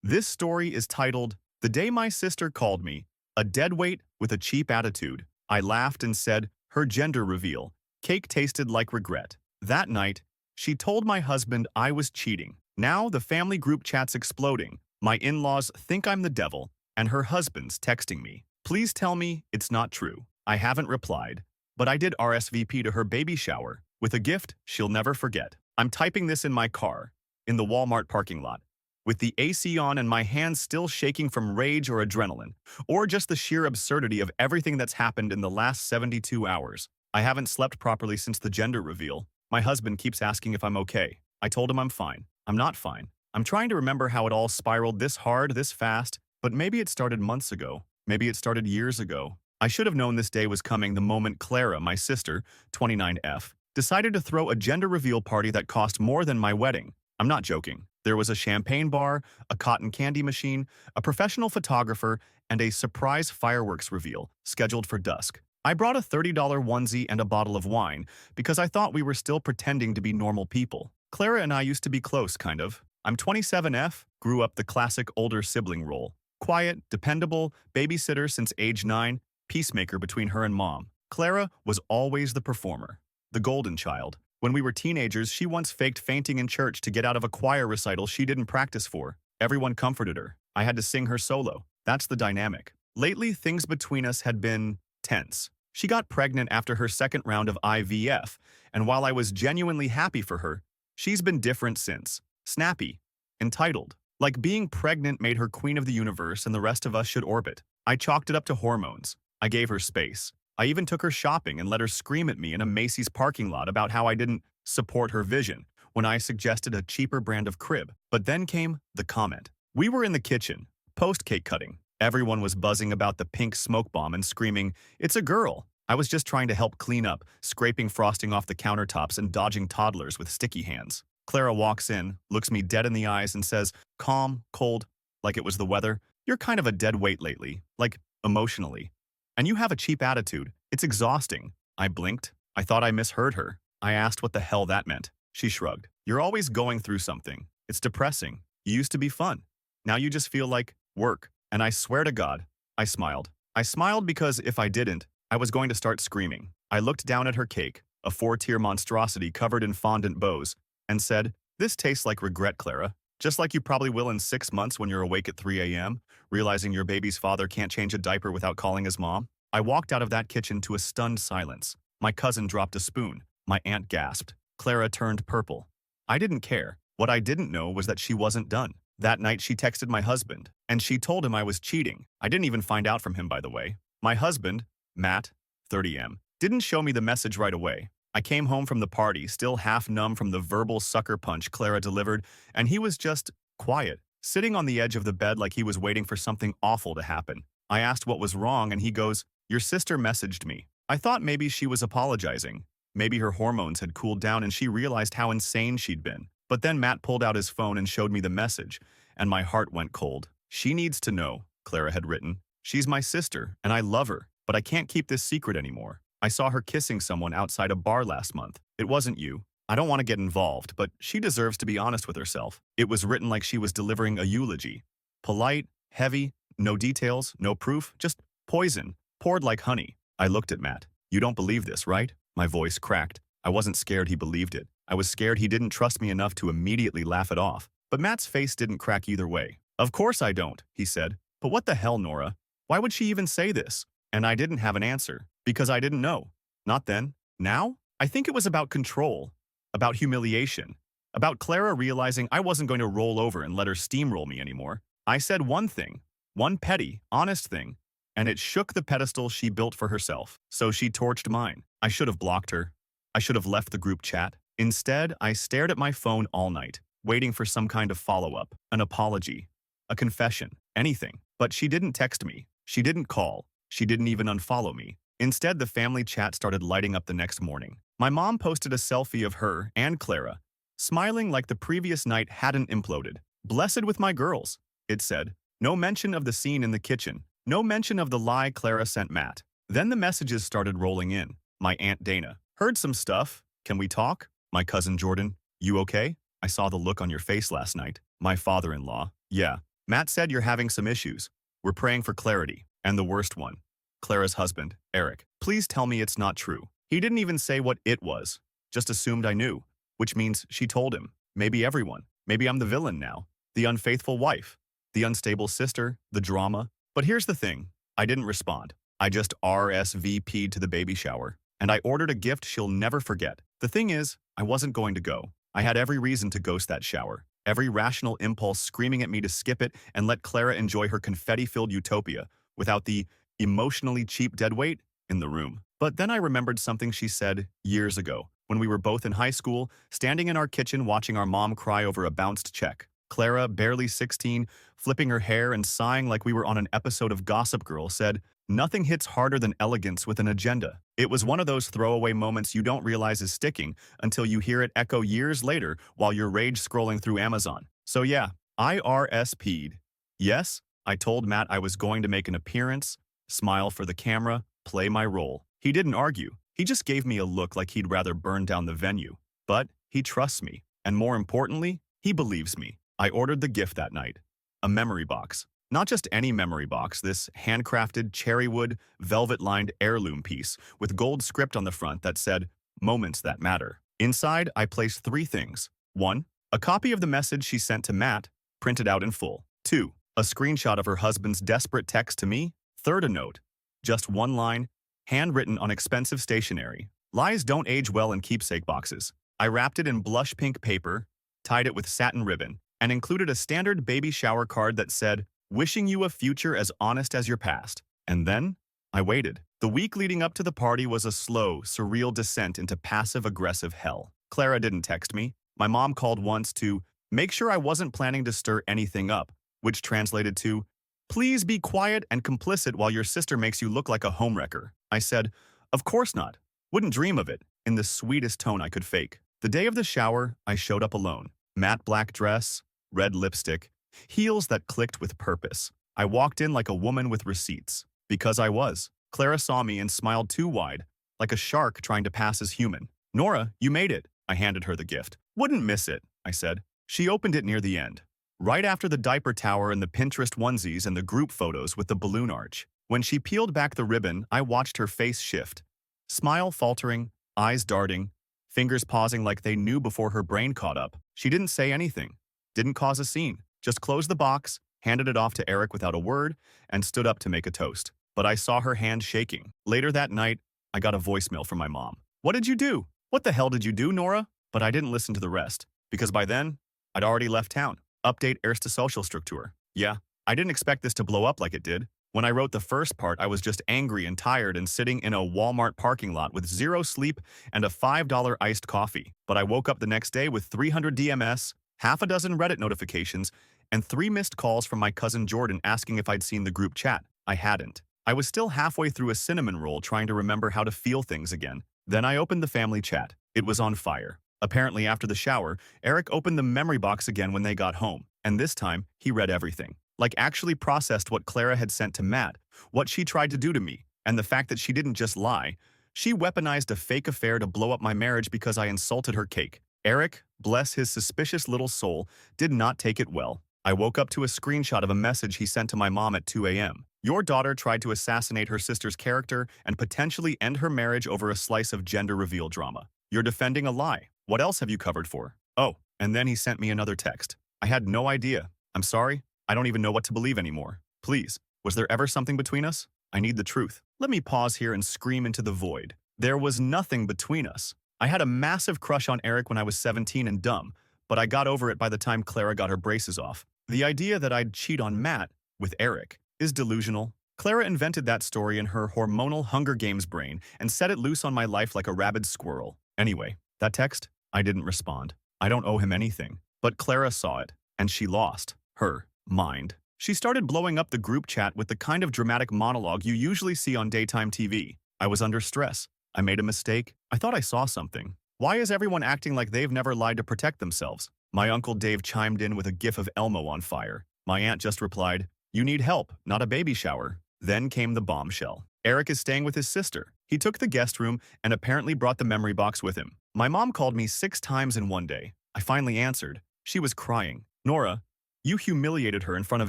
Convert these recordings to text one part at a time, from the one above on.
This story is titled, "The Day My Sister Called Me, a Deadweight with a Cheap Attitude. I laughed and said, her gender reveal. Cake tasted like regret. That night, she told my husband I was cheating. Now the family group chat's exploding. My in-laws think I'm the devil, and her husband's texting me. Please tell me it's not true." I haven't replied, but I did RSVP to her baby shower with a gift she'll never forget. I'm typing this in my car, in the Walmart parking lot, with the AC on and my hands still shaking from rage or adrenaline, or just the sheer absurdity of everything that's happened in the last 72 hours. I haven't slept properly since the gender reveal. My husband keeps asking if I'm okay. I told him I'm fine. I'm not fine. I'm trying to remember how it all spiraled this hard, this fast, but maybe it started months ago. Maybe it started years ago. I should have known this day was coming the moment Clara, my sister, 29F, decided to throw a gender reveal party that cost more than my wedding. I'm not joking. There was a champagne bar, a cotton candy machine, a professional photographer, and a surprise fireworks reveal scheduled for dusk. I brought a $30 onesie and a bottle of wine because I thought we were still pretending to be normal people. Clara and I used to be close, kind of. I'm 27F, grew up the classic older sibling role. Quiet, dependable, babysitter since age 9, peacemaker between her and mom. Clara was always the performer, the golden child. When we were teenagers, she once faked fainting in church to get out of a choir recital she didn't practice for. Everyone comforted her. I had to sing her solo. That's the dynamic. Lately, things between us had been tense. She got pregnant after her second round of IVF, and while I was genuinely happy for her, she's been different since. Snappy. Entitled. Like being pregnant made her queen of the universe and the rest of us should orbit. I chalked it up to hormones. I gave her space. I even took her shopping and let her scream at me in a Macy's parking lot about how I didn't support her vision when I suggested a cheaper brand of crib. But then came the comment. We were in the kitchen, post-cake cutting. Everyone was buzzing about the pink smoke bomb and screaming, "It's a girl." I was just trying to help clean up, scraping frosting off the countertops and dodging toddlers with sticky hands. Clara walks in, looks me dead in the eyes and says, calm, cold, like it was the weather, "You're kind of a dead weight lately, like emotionally. And you have a cheap attitude. It's exhausting." I blinked. I thought I misheard her. I asked what the hell that meant. She shrugged. "You're always going through something. It's depressing. You used to be fun. Now you just feel like work." And I swear to God, I smiled. I smiled because if I didn't, I was going to start screaming. I looked down at her cake, a 4-tier monstrosity covered in fondant bows, and said, "This tastes like regret, Clara. Just like you probably will in 6 months when you're awake at 3 a.m., realizing your baby's father can't change a diaper without calling his mom." I walked out of that kitchen to a stunned silence. My cousin dropped a spoon. My aunt gasped. Clara turned purple. I didn't care. What I didn't know was that she wasn't done. That night she texted my husband, and she told him I was cheating. I didn't even find out from him, by the way. My husband, Matt, 30M, didn't show me the message right away. I came home from the party, still half numb from the verbal sucker punch Clara delivered, and he was just quiet, sitting on the edge of the bed like he was waiting for something awful to happen. I asked what was wrong, and he goes, "Your sister messaged me." I thought maybe she was apologizing. Maybe her hormones had cooled down and she realized how insane she'd been. But then Matt pulled out his phone and showed me the message, and my heart went cold. "She needs to know," Clara had written. "She's my sister, and I love her, but I can't keep this secret anymore. I saw her kissing someone outside a bar last month. It wasn't you. I don't want to get involved, but she deserves to be honest with herself." It was written like she was delivering a eulogy. Polite, heavy, no details, no proof, just poison, poured like honey. I looked at Matt. "You don't believe this, right?" My voice cracked. I wasn't scared he believed it. I was scared he didn't trust me enough to immediately laugh it off. But Matt's face didn't crack either way. "Of course I don't," he said. "But what the hell, Nora? Why would she even say this?" And I didn't have an answer, because I didn't know. Not then. Now? I think it was about control, about humiliation, about Clara realizing I wasn't going to roll over and let her steamroll me anymore. I said one thing, one petty, honest thing, and it shook the pedestal she built for herself. So she torched mine. I should have blocked her. I should have left the group chat. Instead, I stared at my phone all night, waiting for some kind of follow-up, an apology, a confession, anything. But she didn't text me. She didn't call. She didn't even unfollow me. Instead, the family chat started lighting up the next morning. My mom posted a selfie of her and Clara, smiling like the previous night hadn't imploded. "Blessed with my girls," it said. No mention of the scene in the kitchen. No mention of the lie Clara sent Matt. Then the messages started rolling in. My Aunt Dana. "Heard some stuff. Can we talk?" My cousin Jordan. "You okay? I saw the look on your face last night." My father-in-law. "Yeah, Matt said you're having some issues. We're praying for clarity. And the worst one, Clara's husband, Eric. Please tell me it's not true. He didn't even say what it was. Just assumed I knew, which means she told him. Maybe everyone. Maybe I'm the villain now. The unfaithful wife. The unstable sister. The drama. But here's the thing. I didn't respond. I just RSVP'd to the baby shower. And I ordered a gift she'll never forget. The thing is, I wasn't going to go. I had every reason to ghost that shower. Every rational impulse screaming at me to skip it and let Clara enjoy her confetti-filled utopia without the emotionally cheap deadweight in the room. But then I remembered something she said years ago when we were both in high school, standing in our kitchen watching our mom cry over a bounced check. Clara, barely 16, flipping her hair and sighing like we were on an episode of Gossip Girl, said, "Nothing hits harder than elegance with an agenda." It was one of those throwaway moments you don't realize is sticking until you hear it echo years later while you're rage scrolling through Amazon. So yeah, I RSP'd. Yes, I told Matt I was going to make an appearance, smile for the camera, play my role. He didn't argue. He just gave me a look like he'd rather burn down the venue. But he trusts me. And more importantly, he believes me. I ordered the gift that night. A memory box. Not just any memory box, this handcrafted cherrywood, velvet-lined heirloom piece with gold script on the front that said, "Moments that matter." Inside, I placed 3 things. 1. A copy of the message she sent to Matt, printed out in full. 2. A screenshot of her husband's desperate text to me. 3rd, a note. Just 1 line, handwritten on expensive stationery. Lies don't age well in keepsake boxes. I wrapped it in blush pink paper, tied it with satin ribbon, and included a standard baby shower card that said, "Wishing you a future as honest as your past." And then, I waited. The week leading up to the party was a slow, surreal descent into passive-aggressive hell. Clara didn't text me. My mom called once to make sure I wasn't planning to stir anything up, which translated to, "Please be quiet and complicit while your sister makes you look like a homewrecker." I said, "Of course not. Wouldn't dream of it," in the sweetest tone I could fake. The day of the shower, I showed up alone. Matte black dress, red lipstick, heels that clicked with purpose. I walked in like a woman with receipts. Because I was. Clara saw me and smiled too wide, like a shark trying to pass as human. "Nora, you made it." I handed her the gift. "Wouldn't miss it," I said. She opened it near the end, right after the diaper tower and the Pinterest onesies and the group photos with the balloon arch. When she peeled back the ribbon, I watched her face shift. Smile faltering, eyes darting, fingers pausing like they knew before her brain caught up. She didn't say anything, didn't cause a scene, just closed the box, handed it off to Eric without a word, and stood up to make a toast. But I saw her hand shaking. Later that night, I got a voicemail from my mom. "What did you do? What the hell did you do, Nora?" But I didn't listen to the rest, because by then, I'd already left town. Update erste social Struktur. Yeah, I didn't expect this to blow up like it did. When I wrote the first part, I was just angry and tired and sitting in a Walmart parking lot with 0 sleep and a $5 iced coffee. But I woke up the next day with 300 DMS, half a dozen Reddit notifications, and 3 missed calls from my cousin Jordan asking if I'd seen the group chat. I hadn't. I was still halfway through a cinnamon roll trying to remember how to feel things again. Then I opened the family chat. It was on fire. Apparently after the shower, Eric opened the memory box again when they got home, and this time, he read everything. Like actually processed what Clara had sent to Matt, what she tried to do to me, and the fact that she didn't just lie. She weaponized a fake affair to blow up my marriage because I insulted her cake. Eric, bless his suspicious little soul, did not take it well. I woke up to a screenshot of a message he sent to my mom at 2 a.m. "Your daughter tried to assassinate her sister's character and potentially end her marriage over a slice of gender reveal drama. You're defending a lie. What else have you covered for?" Oh, and then he sent me another text. I had no idea. "I'm sorry. I don't even know what to believe anymore. Please, was there ever something between us? I need the truth." Let me pause here and scream into the void. There was nothing between us. I had a massive crush on Eric when I was 17 and dumb, but I got over it by the time Clara got her braces off. The idea that I'd cheat on Matt with Eric is delusional. Clara invented that story in her hormonal Hunger Games brain and set it loose on my life like a rabid squirrel. Anyway, that text? I didn't respond. I don't owe him anything. But Clara saw it, and she lost her mind. She started blowing up the group chat with the kind of dramatic monologue you usually see on daytime TV. I was under stress. I made a mistake. I thought I saw something. Why is everyone acting like they've never lied to protect themselves? My Uncle Dave chimed in with a gif of Elmo on fire. My aunt just replied, "You need help, not a baby shower." Then came the bombshell. Eric is staying with his sister. He took the guest room and apparently brought the memory box with him. My mom called me 6 times in one day. I finally answered. She was crying. "Nora, You humiliated her in front of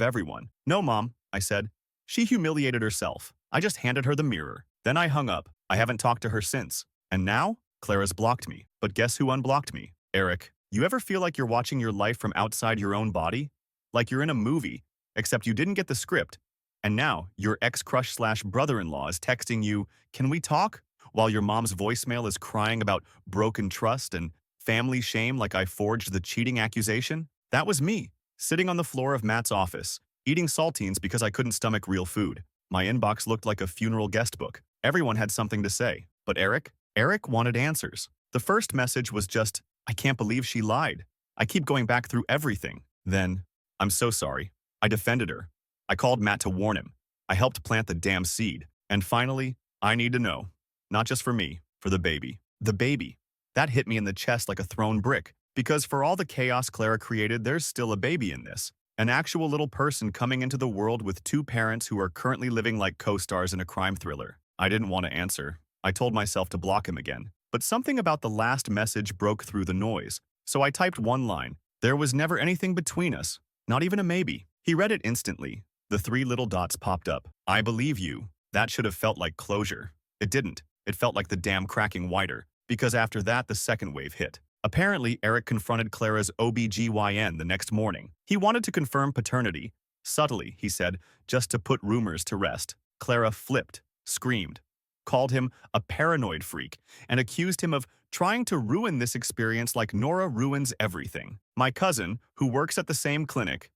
everyone. No, Mom, I said. She humiliated herself. I just handed her the mirror. Then I hung up. I haven't talked to her since. And now, Clara's blocked me. But guess who unblocked me? Eric. You ever feel like you're watching your life from outside your own body? Like you're in a movie, except you didn't get the script. And now, your ex-crush/brother-in-law is texting you, "Can we talk?" While your mom's voicemail is crying about broken trust and family shame like I forged the cheating accusation? That was me, sitting on the floor of Matt's office, eating saltines because I couldn't stomach real food. My inbox looked like a funeral guest book. Everyone had something to say. But Eric wanted answers. The first message was just, "I can't believe she lied. I keep going back through everything." Then, "I'm so sorry." I defended her. I called Matt to warn him. I helped plant the damn seed. And finally, "I need to know. Not just for me, for the baby." The baby. That hit me in the chest like a thrown brick. Because for all the chaos Clara created, there's still a baby in this. An actual little person coming into the world with two parents who are currently living like co-stars in a crime thriller. I didn't want to answer. I told myself to block him again. But something about the last message broke through the noise. So I typed one line. "There was never anything between us. Not even a maybe." He read it instantly. The 3 little dots popped up. "I believe you." That should have felt like closure. It didn't. It felt like the dam cracking wider. Because after that, the second wave hit. Apparently, Eric confronted Clara's OBGYN the next morning. He wanted to confirm paternity. Subtly, he said, just to put rumors to rest. Clara flipped, screamed, called him a paranoid freak, and accused him of trying to ruin this experience like Nora ruins everything. My cousin, who works at the same clinic,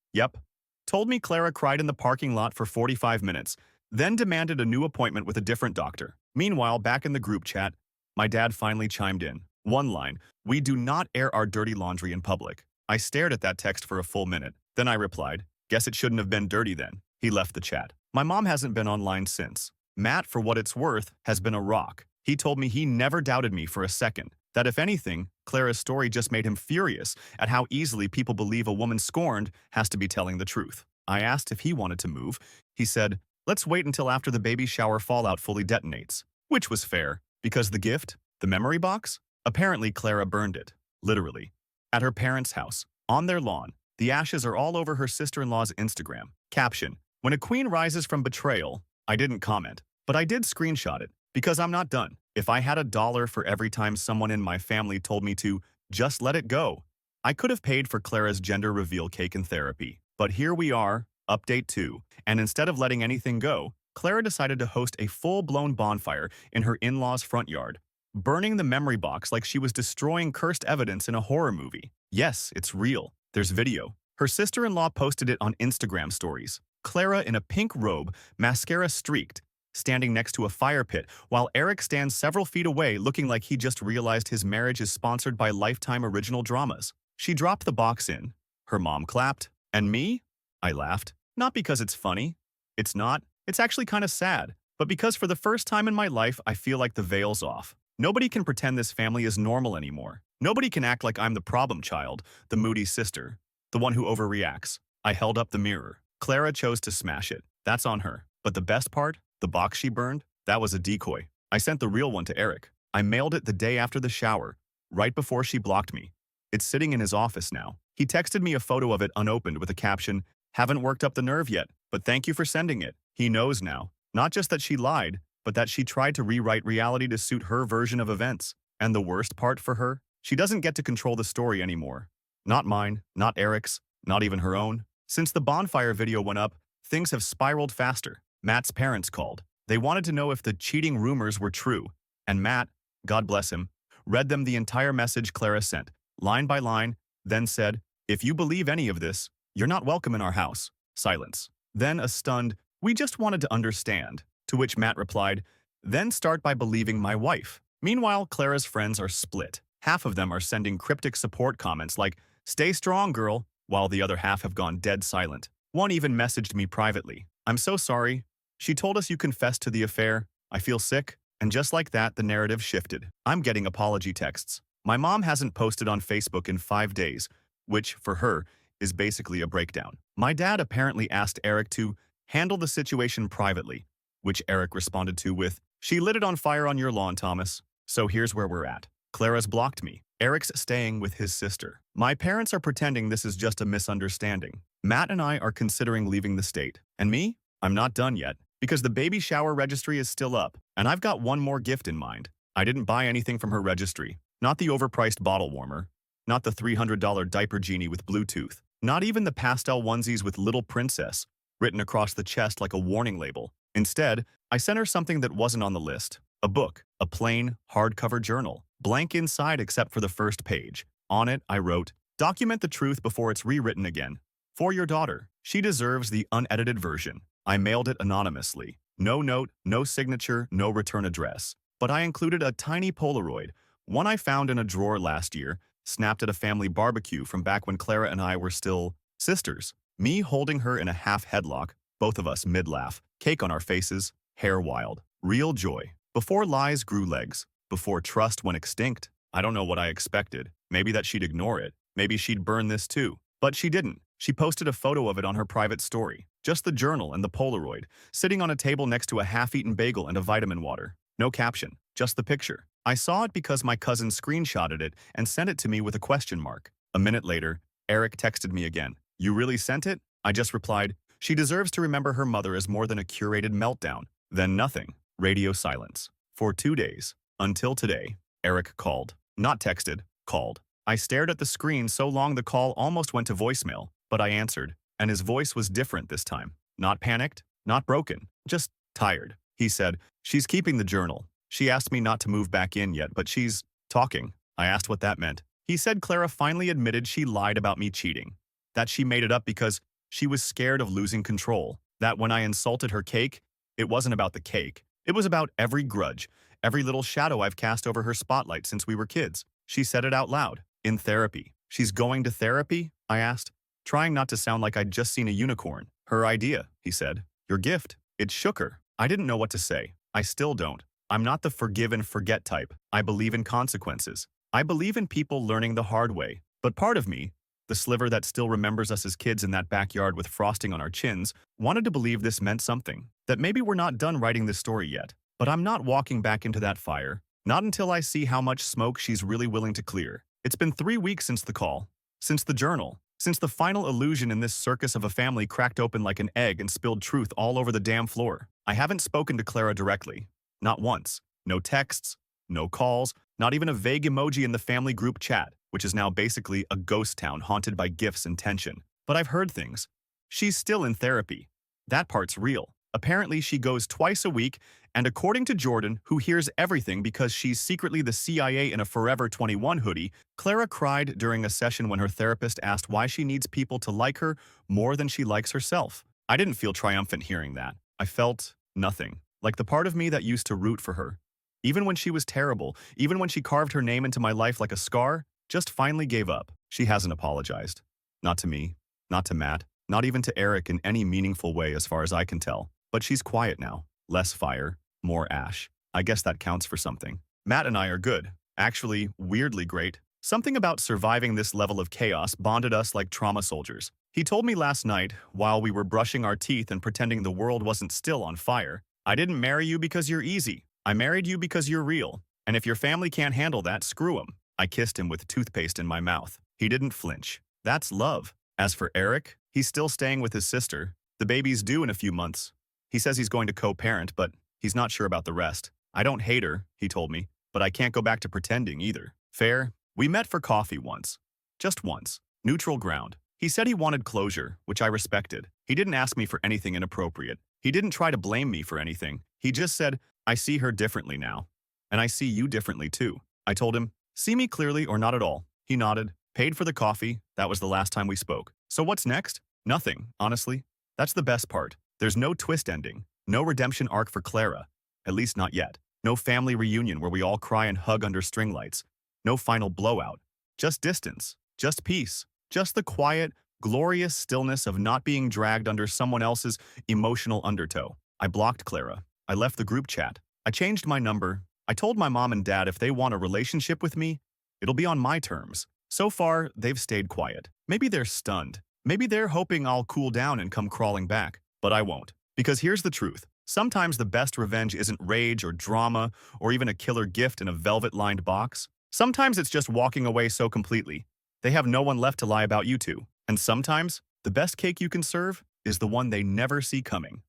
told me Clara cried in the parking lot for 45 minutes, then demanded a new appointment with a different doctor. Meanwhile, back in the group chat, my dad finally chimed in. One line, "We do not air our dirty laundry in public." I stared at that text for a full minute. Then I replied, "Guess it shouldn't have been dirty then." He left the chat. My mom hasn't been online since. Matt, for what it's worth, has been a rock. He told me he never doubted me for a second. That if anything, Clara's story just made him furious at how easily people believe a woman scorned has to be telling the truth. I asked if he wanted to move. He said, "Let's wait until after the baby shower fallout fully detonates." Which was fair, because the gift, the memory box, apparently Clara burned it, literally, at her parents' house, on their lawn. The ashes are all over her sister-in-law's Instagram. Caption, "When a queen rises from betrayal." I didn't comment, but I did screenshot it, because I'm not done. If I had $1 for every time someone in my family told me to just let it go, I could have paid for Clara's gender reveal cake in therapy. But here we are, update 2, and instead of letting anything go, Clara decided to host a full-blown bonfire in her in-laws' front yard, burning the memory box like she was destroying cursed evidence in a horror movie. Yes, it's real. There's video. Her sister-in-law posted it on Instagram stories. Clara in a pink robe, mascara streaked, standing next to a fire pit, while Eric stands several feet away looking like he just realized his marriage is sponsored by Lifetime Original Dramas. She dropped the box in. Her mom clapped. And me? I laughed. Not because it's funny. It's not. It's actually kind of sad. But because for the first time in my life, I feel like the veil's off. Nobody can pretend this family is normal anymore. Nobody can act like I'm the problem child, the moody sister, the one who overreacts. I held up the mirror. Clara chose to smash it. That's on her. But the best part? The box she burned? That was a decoy. I sent the real one to Eric. I mailed it the day after the shower, right before she blocked me. It's sitting in his office now. He texted me a photo of it unopened with a caption, "Haven't worked up the nerve yet, but thank you for sending it." He knows now. Not just that she lied, but that she tried to rewrite reality to suit her version of events. And the worst part for her? She doesn't get to control the story anymore. Not mine, not Eric's, not even her own. Since the bonfire video went up, things have spiraled faster. Matt's parents called. They wanted to know if the cheating rumors were true. And Matt, God bless him, read them the entire message Clara sent, line by line, then said, "If you believe any of this, you're not welcome in our house." Silence. Then a stunned, "We just wanted to understand," to which Matt replied, "Then start by believing my wife." Meanwhile, Clara's friends are split. Half of them are sending cryptic support comments like, "Stay strong, girl," while the other half have gone dead silent. One even messaged me privately, "I'm so sorry. She told us you confessed to the affair. I feel sick." And just like that, the narrative shifted. I'm getting apology texts. My mom hasn't posted on Facebook in 5 days, which, for her, is basically a breakdown. My dad apparently asked Eric to handle the situation privately, which Eric responded to with, "She lit it on fire on your lawn, Thomas." So here's where we're at. Clara's blocked me. Eric's staying with his sister. My parents are pretending this is just a misunderstanding. Matt and I are considering leaving the state. And me? I'm not done yet, because the baby shower registry is still up, and I've got one more gift in mind. I didn't buy anything from her registry. Not the overpriced bottle warmer. Not the $300 diaper genie with Bluetooth. Not even the pastel onesies with Little Princess, written across the chest like a warning label. Instead, I sent her something that wasn't on the list. A book, a plain, hardcover journal, blank inside except for the first page. On it, I wrote, "Document the truth before it's rewritten again. For your daughter. She deserves the unedited version." I mailed it anonymously. No note, no signature, no return address. But I included a tiny Polaroid, one I found in a drawer last year, snapped at a family barbecue from back when Clara and I were still sisters. Me holding her in a half headlock, both of us mid-laugh, cake on our faces, hair wild. Real joy. Before lies grew legs. Before trust went extinct. I don't know what I expected. Maybe that she'd ignore it. Maybe she'd burn this too. But she didn't. She posted a photo of it on her private story. Just the journal and the Polaroid, sitting on a table next to a half-eaten bagel and a vitamin water. No caption, just the picture. I saw it because my cousin screenshotted it and sent it to me with a question mark. A minute later, Eric texted me again. "You really sent it?" I just replied, "She deserves to remember her mother as more than a curated meltdown." Then nothing. Radio silence. For 2 days. Until today. Eric called. Not texted, called. I stared at the screen so long the call almost went to voicemail, but I answered, and his voice was different this time. Not panicked, not broken, just tired. He said, "She's keeping the journal. She asked me not to move back in yet, but she's talking." I asked what that meant. He said Clara finally admitted she lied about me cheating. That she made it up because she was scared of losing control. That when I insulted her cake, it wasn't about the cake. It was about every grudge, every little shadow I've cast over her spotlight since we were kids. She said it out loud. In therapy. "She's going to therapy?" I asked, trying not to sound like I'd just seen a unicorn. "Her idea," he said. "Your gift." It shook her. I didn't know what to say. I still don't. I'm not the forgive and forget type. I believe in consequences. I believe in people learning the hard way. But part of me, the sliver that still remembers us as kids in that backyard with frosting on our chins, wanted to believe this meant something. That maybe we're not done writing this story yet. But I'm not walking back into that fire. Not until I see how much smoke she's really willing to clear. It's been 3 weeks since the call. Since the journal. Since the final illusion in this circus of a family cracked open like an egg and spilled truth all over the damn floor. I haven't spoken to Clara directly. Not once. No texts. No calls. Not even a vague emoji in the family group chat, which is now basically a ghost town haunted by gifts and tension. But I've heard things. She's still in therapy. That part's real. Apparently she goes twice a week, and according to Jordan, who hears everything because she's secretly the CIA in a Forever 21 hoodie, Clara cried during a session when her therapist asked why she needs people to like her more than she likes herself. I didn't feel triumphant hearing that. I felt nothing. Like the part of me that used to root for her. Even when she was terrible, even when she carved her name into my life like a scar, just finally gave up. She hasn't apologized. Not to me, not to Matt, not even to Eric in any meaningful way as far as I can tell. But she's quiet now. Less fire, more ash. I guess that counts for something. Matt and I are good. Actually, weirdly great. Something about surviving this level of chaos bonded us like trauma soldiers. He told me last night, while we were brushing our teeth and pretending the world wasn't still on fire, "I didn't marry you because you're easy. I married you because you're real. And if your family can't handle that, screw 'em." I kissed him with toothpaste in my mouth. He didn't flinch. That's love. As for Eric, he's still staying with his sister. The baby's due in a few months. He says he's going to co-parent, but he's not sure about the rest. "I don't hate her," he told me, "but I can't go back to pretending either." Fair. We met for coffee once. Just once. Neutral ground. He said he wanted closure, which I respected. He didn't ask me for anything inappropriate. He didn't try to blame me for anything. He just said, "I see her differently now. And I see you differently too." I told him, "See me clearly or not at all." He nodded, paid for the coffee. That was the last time we spoke. So what's next? Nothing, honestly. That's the best part. There's no twist ending, no redemption arc for Clara, at least not yet. No family reunion where we all cry and hug under string lights. No final blowout. Just distance, just peace, just the quiet, glorious stillness of not being dragged under someone else's emotional undertow. I blocked Clara. I left the group chat. I changed my number. I told my mom and dad if they want a relationship with me, it'll be on my terms. So far, they've stayed quiet. Maybe they're stunned. Maybe they're hoping I'll cool down and come crawling back. But I won't. Because here's the truth. Sometimes the best revenge isn't rage or drama or even a killer gift in a velvet-lined box. Sometimes it's just walking away so completely They have no one left to lie about you two. And sometimes, the best cake you can serve is the one they never see coming.